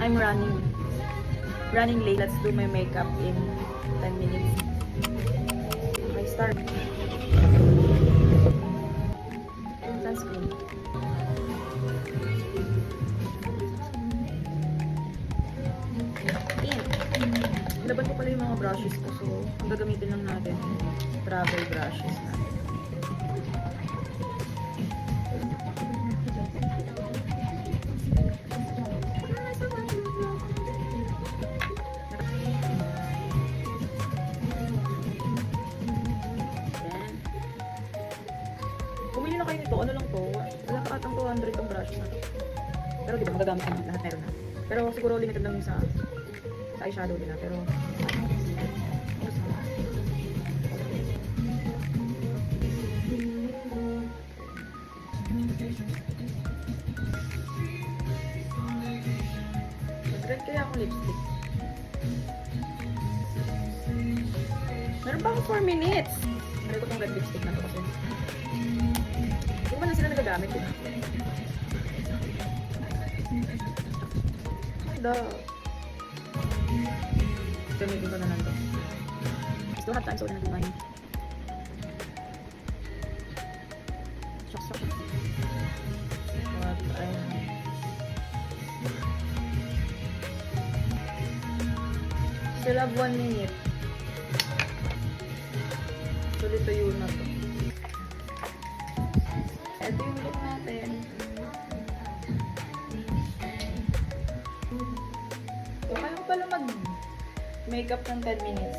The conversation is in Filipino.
I'm running late. Let's do my makeup in 10 minutes. Okay, start. Sunscreen. Laban ko pala yung mga brushes ko. So, ang gagamitin lang natin, travel brushes natin. Bumili na kayo nito. Ano lang to? Wala pa atang 200 tong brush na to. Pero di ba magagamit naman lahat, meron na. Pero siguro limited lang yung sa eyeshadow nila. Pero mag-red kaya akong lipstick. Meron pa akong 4 minutes. Meron ko tong red lipstick na to kasi hindi ba na sila nagagamit yun? Gamitin ko na lang to. Still have time, so na natin Shucks. What I still have 1 minute. Tuloy tayo na to. Ito yung look natin. So, kaya ko pala mag-makeup ng 10 minutes.